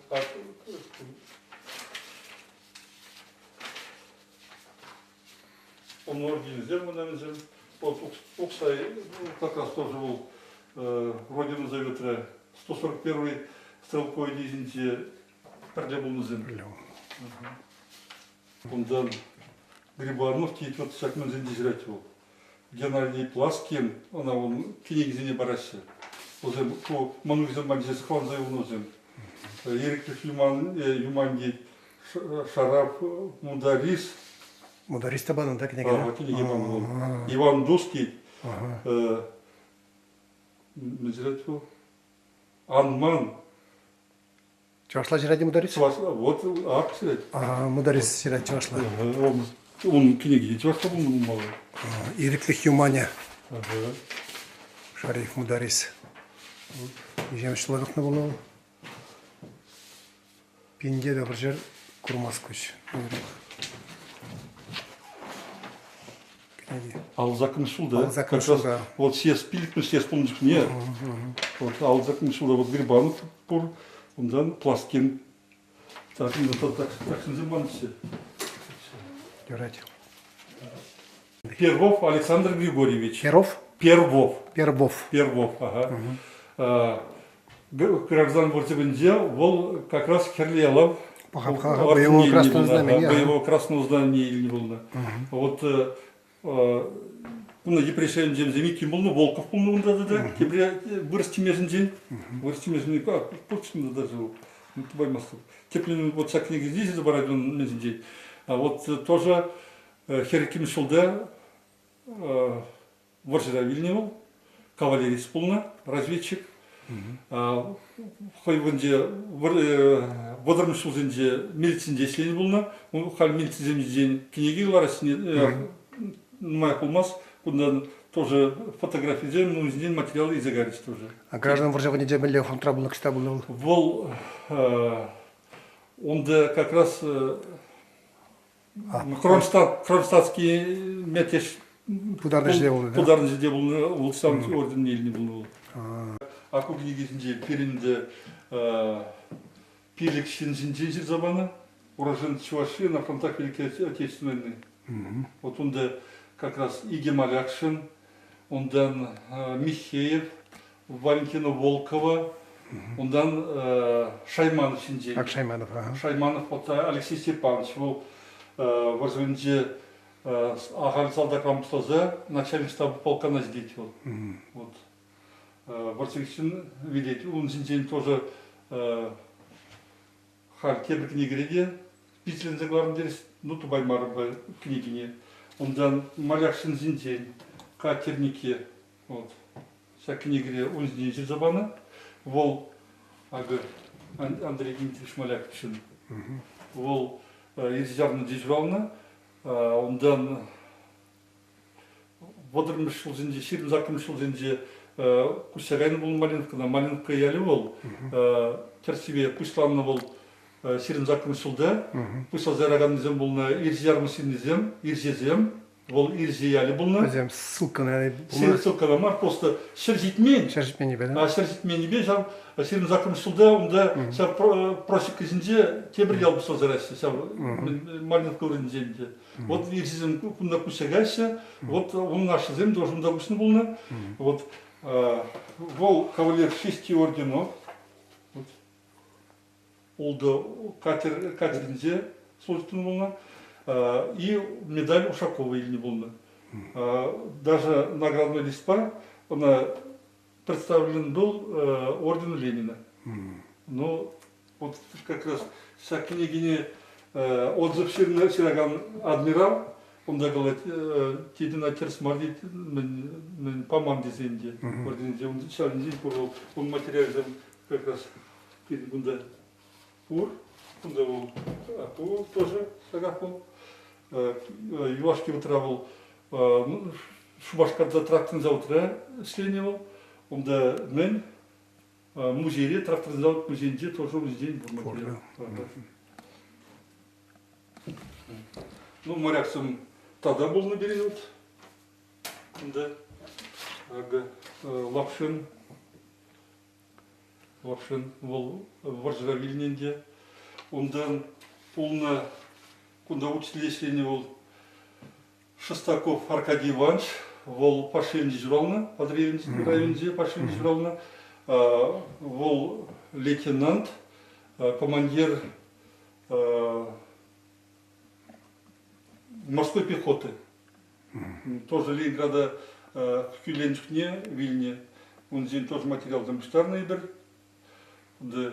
Speaker 2: он организирован, вот Уксай как раз тоже был родину завета 141-й стрелковой дивизии Перлебул на землю. Он дан Грибарнов, вот всяк на земле жрать его. Геннадий Пласкин, она он книги зене бараси. Озем по манузем мальзе схван за его нозем. Ерик Юманди Шарап Мударис.
Speaker 1: Мудариста банан, так не
Speaker 2: говорят? Иван Дусский, Анман.
Speaker 1: Чавашла жиради мударис?
Speaker 2: Вот,
Speaker 1: Мударис жирать чавашла.
Speaker 2: Он книги, чавашла был мало.
Speaker 1: Ириклих Юманя. Шариф мударис. Ижем шылығық не болу. Пенде де бір жер құрмас көш.
Speaker 2: Алзакын шулда, как раз вот все спилик, все вспомнишь мне. Вот Алзакын шулда, вот Грибанов, он Пласкин. Так называется. Первов Александр Григорьевич. Первов, ага. Граждан Вортебенде, вол как раз Херлелов.
Speaker 1: Боевого красного знамени.
Speaker 2: Боевого красного знамени или не было. Вот Куна депрессия земли кимулну Волков помню да теперь вырасти междень как почему даже ну тубай Москва теперь вот вся книга здесь забирать он междень а вот тоже Херким Шулда Воржера Вильневал кавалерист полна разведчик Хойвенде Водорм Шулзенде милицинде след полна он хал милицинде книги ларасни Моя Кулмас, куда тоже фотографии земли, но здесь материалы из Агарис тоже.
Speaker 1: А граждан Воржевани Джамилев, он трабл к стабулу.
Speaker 2: Вол, он да как раз кронштадтский метеж.
Speaker 1: Пударный сделал, да?
Speaker 2: Пударный сделал, он сам орден не был. А книги здесь перенде пилик синжинжи забана, урожен Чуваши на фронтах Великой Отечественной войны. Вот он да как раз Иги Малякшин, ондан Михеев, Валентина Волкова, ондан Шайманов синде.
Speaker 1: Как Шайманов, ага.
Speaker 2: Шайманов, вот Алексей Степанович, был в Арзавинде Агаль Салдакам Слоза, начальник штаба полка Наздетел. Вот. В Арзавинде видеть, он синде тоже Харкебе книгреде, Питлин заглавный дерес, ну Тубаймар в книгине. Ондан Малякшин Зиндень, Катерники, вот, вся книга Унздень Забана, Вол, Андрей Дмитриевич Малякшин, Вол, Изярна Дежвална, ондан Водорм Шулзинде, Сирм Заком Шулзинде, Кусярайн был Малинка, на Малинка Яли Вол, Терсиве Пусланна Вол, сирен закон сулда, пысал зараганызем булна ирзиярмысынызем, ирзезем, вол ирзияли булна.
Speaker 1: Өзем ссылка на
Speaker 2: Сирен ссылкада бар, просто шыржитмен,
Speaker 1: шаржитмен не беден.
Speaker 2: а шыржитмен не бе, жав сирен закон сулда, онда сав просик кезінде тебір ял пысал зарайсы, сав малинов коврынземде. Вот ирзезем кунда кусагайся, вот он наш зем должен допустим булна. Вот вол кавалер 6 орденов. Олды катерінде служитын болна, и медаль Ушакова иліне болна. Даже наградной лист бар, она представлен был орден Ленина. Но вот как раз вся княгиня отзыв сираган адмирал, он говорит, тидин атерс мардит, мен памам дизенде, орденде, он шарнизин курал, он материализм как раз бунда. Пур, Пур тоже сагахол. Юашки утравал, Шубашкарда тракторный завод сленивал. Он да мен музейде тракторный завод музейде тоже музей был материал. Ну, моряксом тогда был на период. Да, Лапшин был в Варжавильненде. Ондан полно, куда учитель средний был Шестаков Аркадий Иванович, вол Пашин Журавна, под районе Пашин Журавна, вол лейтенант, командир морской пехоты. Тоже Ленинграда в Кюленчкне, Вильне. Он здесь тоже материал замечательный был. Да,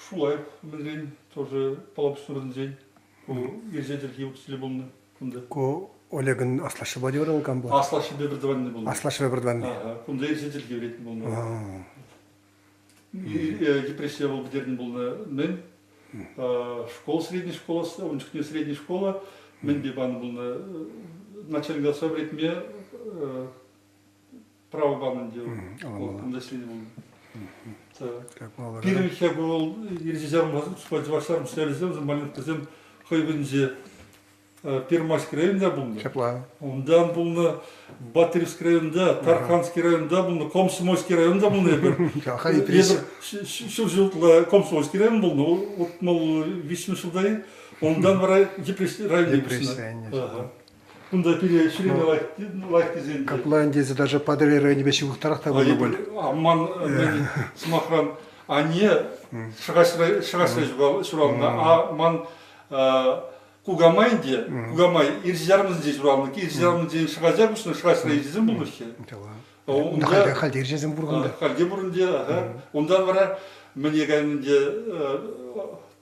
Speaker 2: Шулаев, тоже полабыстырын день, ерзедерге учителі болны.
Speaker 1: Ко Олегін Аслашы бадеуырын кам бұл?
Speaker 2: Аслашы бебірдіванны болны.
Speaker 1: Аслашы бебірдіванны.
Speaker 2: Кунда ерзедерге беретін болны. Депрессия был бедерін болны. Мен школа, средняя школа, ончықне средняя школа, мен бебаны болны. Начальник даса бретме право банын делал. Кунда средний болны. Первый я был ерзезерм спадзывашарм сялезем, замалин кызем хайвынзе Первомайский районда был.
Speaker 1: Шапла.
Speaker 2: Ондан был на Батыревский районда, Тарханский районда был, на Комсомольский районда был. Все жил Комсомольский район был, но вот мол весьма сюда, ондан район депрессия. Кунда перешли лайк дизайн.
Speaker 1: Каплан дези даже падре районе бешевых тарахта был боль.
Speaker 2: Аман смахран, а не шагасрай журална, а ман Кугамайнде, Кугамай ирзярмызде журална, ирзярмызде шагазябушны шагасрай дизайн был еще.
Speaker 1: Онда халде ирзезем бургунда.
Speaker 2: Халде бургунде, ондан бара мне гайнде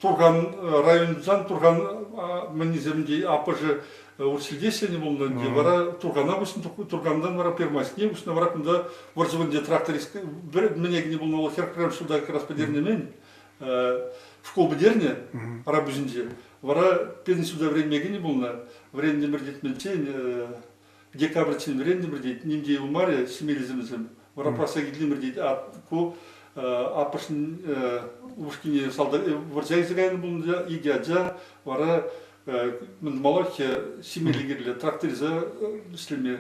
Speaker 2: Турган райондан Турган мениземде апыжы учредение было, где вара Тургана вышли, Тургандан вара Первомайский, вышли вара куда варзыванде тракторист, мне не было нового херкрем сюда как раз подерни мен, школ подерни, арабузинде, вара пен сюда время не было, время не бродит мельчень, декабрь тень время не бродит, нимде у Мария семилизмизм, вара просаги не бродит, а ку апашн ушкине солдат варзайзагайны было, и дядя вара мен малахия семилигерле тракториза слеме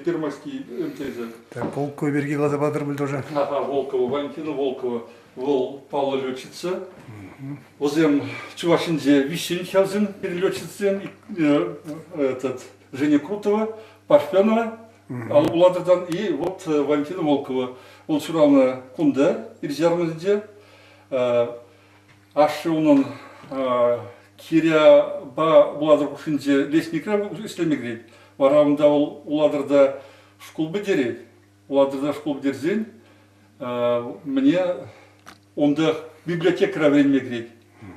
Speaker 2: Первомайский МТЗ.
Speaker 1: Полк Койберги глаза бадр был тоже.
Speaker 2: Волкова, Валентина Волкова, Вол Павла летчица. Озем Чувашинзе Вищенхязен летчица, этот Женя Крутова, Пашпянова, Уладырдан и вот Валентина Волкова. Он сюрална кунда, ирзярмызде, ашшыунын киря ба уладыр кушинде лесникра слемигрейт. Варамда уладырда школ бедерет. Уладырда школ бедерзен. Мне онда библиотекара времегрейт.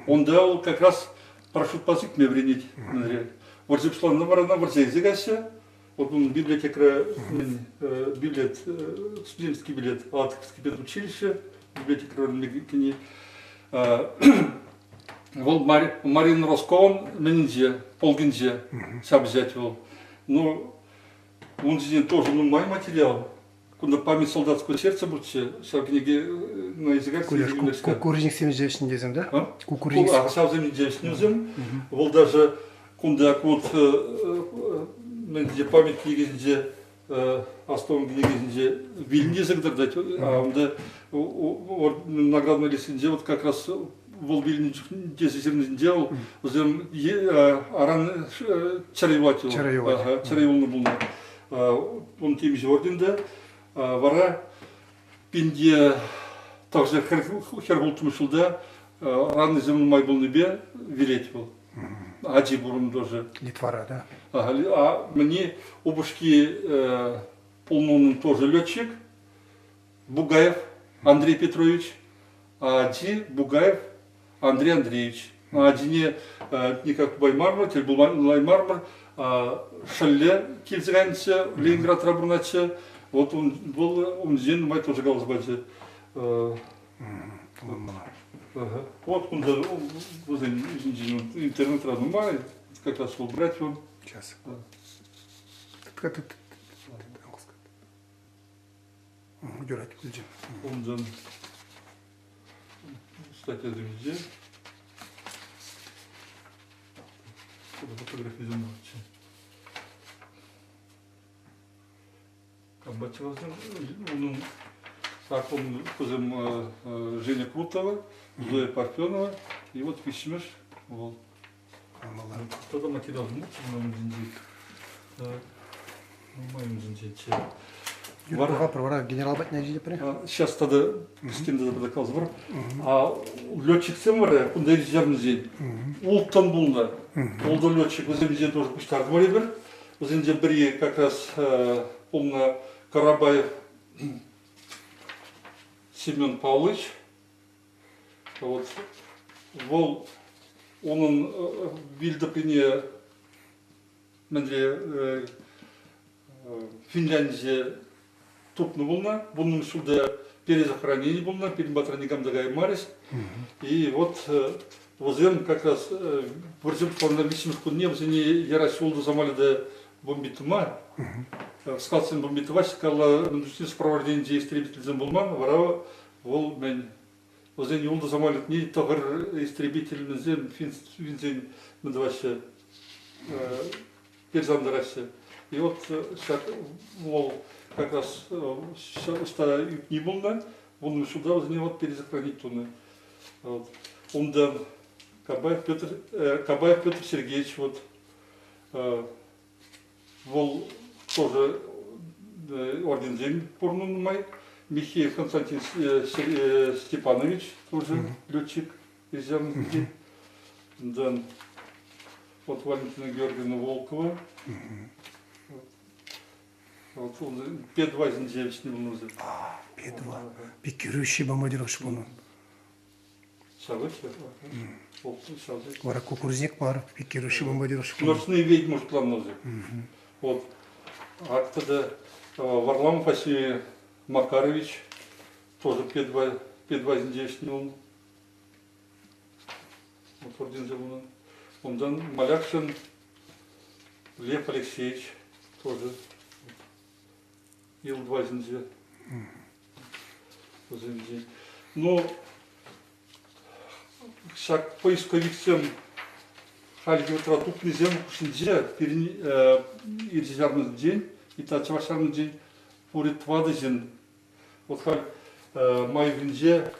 Speaker 2: Онда как раз парашют пазык мне вренить. Вот зипсланна варана варзейзегася. Вот он библиотекара билет, студенческий билет, Алатырский педучилище, библиотекара времегрейт. Вол Марин Роскован менинзе, полгинзе сам взять вол. Ну, он здесь тоже мой материал. куда память солдатского сердца будете, книги на языках
Speaker 1: Кукурузник 79 дезем, да?
Speaker 2: а?
Speaker 1: Кукурузник.
Speaker 2: А сразу не девственным, был даже куда вот где память книги, где Астон книги, где Вильни загдать, а он наградной листинде вот как раз был Вильни дезерный делал, затем аран чареватил, чареватил был он тем же орденде, вара пинде также хергул тумшилда, раны земный май был небе велеть был. Аджи бурун тоже.
Speaker 1: Литвара, да?
Speaker 2: А мне обушки полный тоже летчик, Бугаев Андрей Петрович, а Аджи Бугаев Андрей Андреевич. А Аджине не как Баймармар, теперь был Лаймармар, Шалле Кильцганце, Ленинград Рабруначе, вот он был, он зин, май тоже галзбаджи. Вот он даже возле интернет разумает, как раз был брать он.
Speaker 1: Сейчас. Удирать, уйди.
Speaker 2: Он dan статья везде. Фотографии замолчи. Как бы он так он кузем Женя Крутова, Зоя Парфенова, и вот письмешь, вот. Кто-то материал на так, моим зинче.
Speaker 1: Генерал Батняжи,
Speaker 2: Сейчас тогда с кем-то доказал звук. А летчик Семвара, он дает зернозень. Ултан булна. Улда летчик, вот здесь тоже пуштар дворибер. Вот здесь бери как раз полна Карабаев Семен Павлович. Вот вол он вильдоприне менде Финляндия тупны булна, bunun суда перезахоронение булна, перебатраникам дагай марис. И вот возен как раз вырзем порнобисимых кунне, возени ярасулду замалида бомбитума. Скалцин бомбитума, скала нудустин сопровождение истребитель булман, варава вол мен. Возен юлду замалит не тогар истребитель мензен финзен медваще перзандараще. И вот вол как раз не было, он сюда возле него перезахоронить туда. Вот. Он да Кабаев Петр Сергеевич, вот вол тоже орден земли порнун май, Михеев Константин Степанович, тоже летчик из Ярмарки. Да. Вот Валентина Георгиевна Волкова. Вот он П2 зинчевич не был нужен.
Speaker 1: П2. Пикирующий бомбардировщик был.
Speaker 2: Шалыча.
Speaker 1: Вара кукурузник бар, пикирующий бомбардировщик.
Speaker 2: Ночные ведьмы план нужен. Вот. А тогда Варламов Василий Макарович тоже П2 зинчевич не был. Вот орден забыл. Он дан Малякшин Лев Алексеевич тоже. Ил-2 зинзе. Но шаг поисковиксем хальгиотра тупный зем шинзе ирзярный день и тачвашарный день пурит вадызин. Вот халь май винзе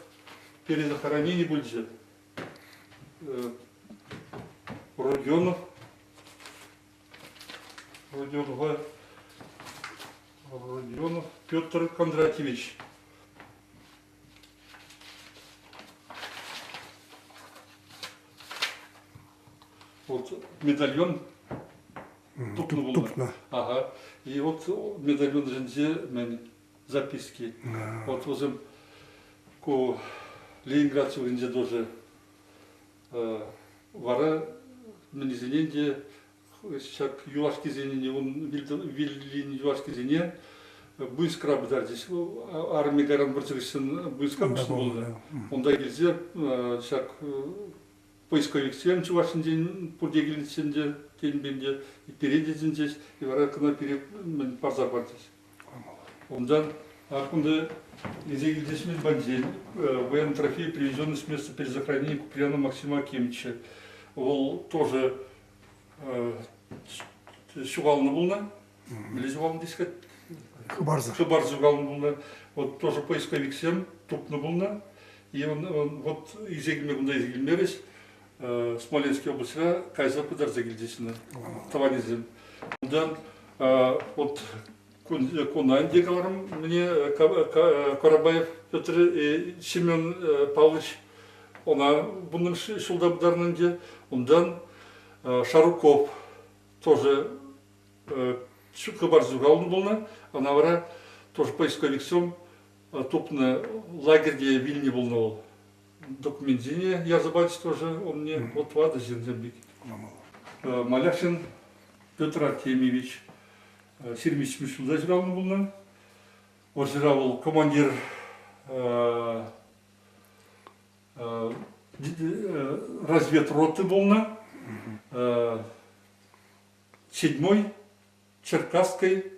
Speaker 2: перезахоронение бульзе. Родионов Петр Кондратьевич. Вот медальон
Speaker 1: Тупно.
Speaker 2: Ага. И вот медальон жензе записки. Вот возле ко Ленинград жензе тоже вара менизененде шак юашки зенене он виллин юашки зене быстро бдар здесь армия гаран бырчыгышын быстро болды. Онда келсе шак поисковик сен чувашын ден пурдегилин сенде тенбенде переде здесь и вара кына пере парзар бар здесь. Ондан Акунда изегильдесмин бандзель, военный трофей, привезенный с места перезахоронения Куприяна Максима Акимовича. Ол тоже сюгалны булна, лезевалны дискать.
Speaker 1: Хабарза.
Speaker 2: Хабар зугалны булна. Вот тоже поисковик всем, тупны булна. И он вот изегильме гунда изегильмерес, Смоленский областьра, кайза пыдар загильдесина, таванизм. Ондан вот Кунан дегаларым мне Карабаев Петр и Семен Павлович, она bunun шулдабдарнын де, ондан Шаруков тоже хабар зугалын болна, она вара тоже поисковиксом топны лагерьде Вильне болна ол. Документине я забачь тоже, он мне вот вада зензембик. Маляшин Петр Артемьевич, Сермич Мишулда жиралын болна, ол жирал командир разведроты болна, 7-й Черкасской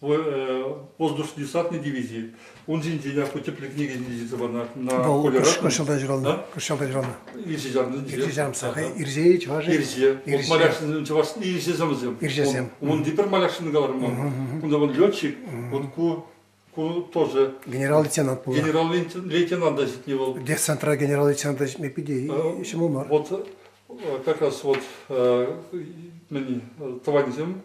Speaker 2: воздушно-десантной дивизии. Он же не потепле книги не забана на поле
Speaker 1: Кошелда жиралны. Кошелда жиралны. Ирже жарымсақ. Ирже чуважы.
Speaker 2: Ирже. Вот Маляшин чуваш Ирже замызем.
Speaker 1: Иржезем.
Speaker 2: Он дипер Маляшин галарман. Он летчик. Вот ку тоже.
Speaker 1: Генерал-лейтенант был.
Speaker 2: Генерал-лейтенант даже не был.
Speaker 1: Где центра генерал-лейтенант даже не пиди. Еще мумар.
Speaker 2: Вот как раз вот мне товарищем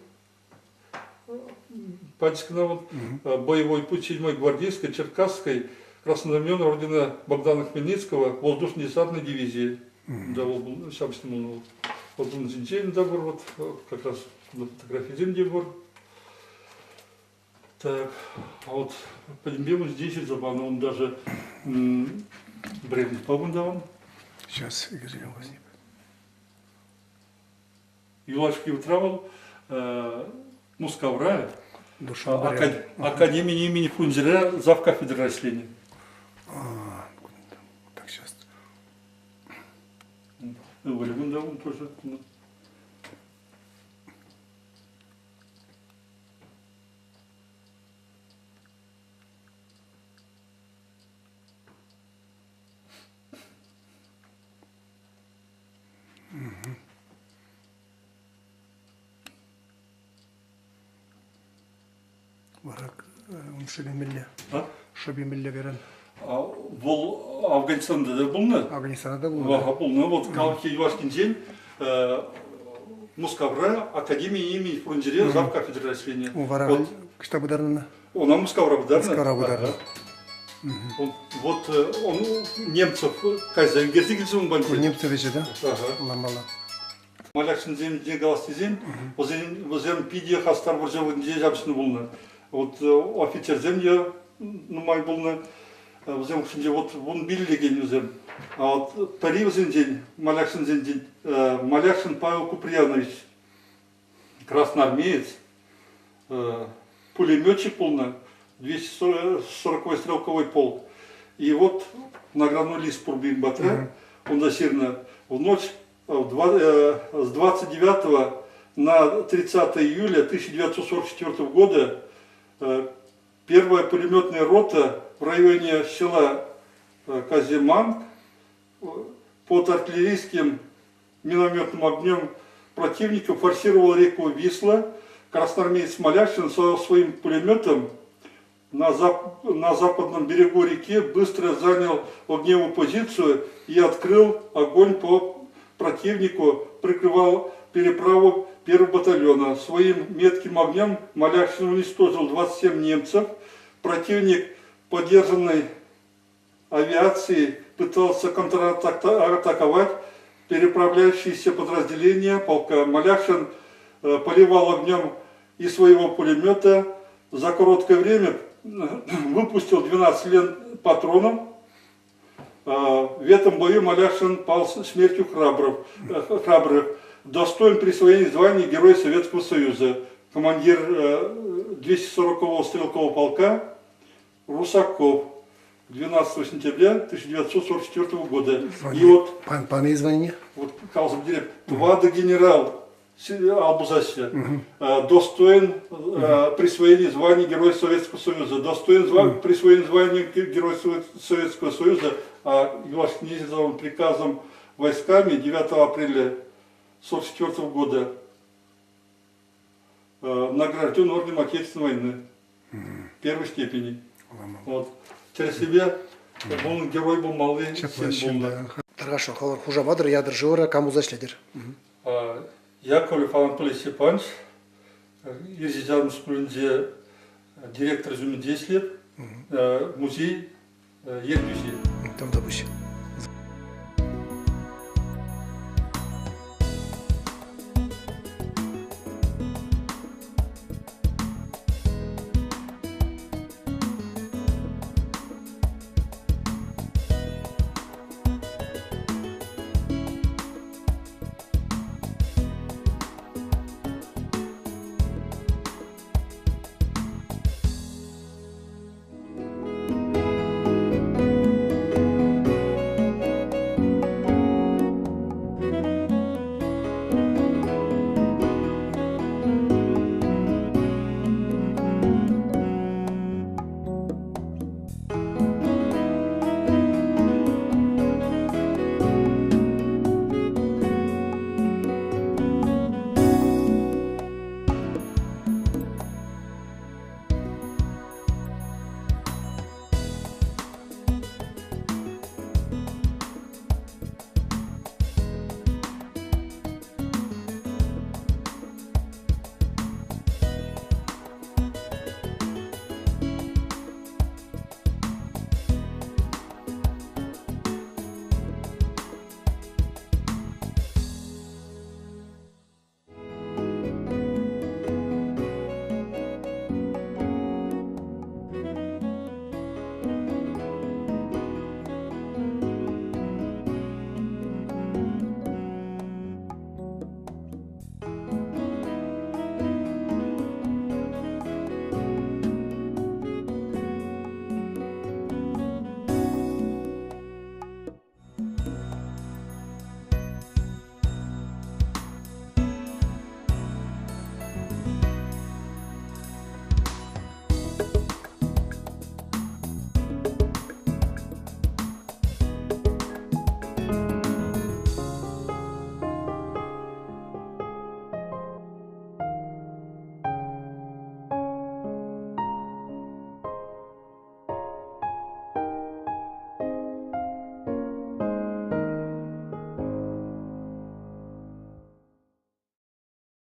Speaker 2: Патискина, вот, боевой путь 7-й гвардейской, Черкасской, краснознаменной ордена Богдана Хмельницкого, воздушно-десантной дивизии. Да, вот, сам снимал. Вот он день добр, вот, как раз на фотографии день добр. Так, а вот по Дембему здесь из Забана он даже брендит побудован.
Speaker 1: Сейчас, Игорь возник.
Speaker 2: Юлашки утравал Мускавра,
Speaker 1: Душа
Speaker 2: Академии имени Фрунзеля, завкафедры растений.
Speaker 1: Так, сейчас.
Speaker 2: Валюгун, да, он тоже.
Speaker 1: Варак, он шабимилле.
Speaker 2: А?
Speaker 1: Шабимилле верен.
Speaker 2: Бұл Афганистанда да бұлны?
Speaker 1: Афганистанда был.
Speaker 2: Бұлны, вот қалки Юашкин день, Мускавра, Академия имени Фрунзеля, завкафедры растений.
Speaker 1: Варак, что бударна?
Speaker 2: Он Мускавра бударна?
Speaker 1: Мускавра бударна.
Speaker 2: Вот он немцев, кайза Герцогица, он бандит.
Speaker 1: Немцы вече, да?
Speaker 2: Ага.
Speaker 1: Ламала.
Speaker 2: Маляшин земде галастизен, возен пиди хастар буржевый день жабшны булны. Вот офицер земде нумай булны. Возен шинде вот вон биллеген возен. А вот пари возен день, Маляшин день, Маляшин Павел Куприянович, красноармеец, пулеметчик булны, 240-й стрелковый полк. И вот наградной лист Пурбин Батра, он засирно в ночь с 29 на 30 июля 1944 года первая пулеметная рота в районе села Казиман под артиллерийским минометным огнем противника форсировала реку Висла. Красноармеец Маляшин со своим пулеметом на западном берегу реки быстро занял огневую позицию и открыл огонь по противнику, прикрывал переправу первого батальона. Своим метким огнем Маляшин уничтожил 27 немцев. Противник, поддержанный авиацией, пытался контратаковать переправляющиеся подразделения полка. Маляшин поливал огнем из своего пулемета. За короткое время выпустил 12 лент патронов. В этом бою Маляшин пал смертью храбрых, достоин присвоения звания Герой Советского Союза, командир 240-го стрелкового полка Русаков 12 сентября 1944 года. И вот,
Speaker 1: Пане звание?
Speaker 2: вот Калзам директор, Вада генерал Албузасе, достоин присвоения звания Героя Советского Союза, достоин присвоения звания Героя Советского Союза, а его снизил приказом войсками 9 апреля 1944 года награжден орденом Отечественной войны первой степени. Вот. Через себя он герой был малый, сын был.
Speaker 1: Хорошо, холор хужамадыр ядыр жора кому зашледер.
Speaker 2: Яковлев Анатолий Степанович, Ирзизарм Скулинде, директор земледелия, музей Ермюзи.
Speaker 1: Там допустим.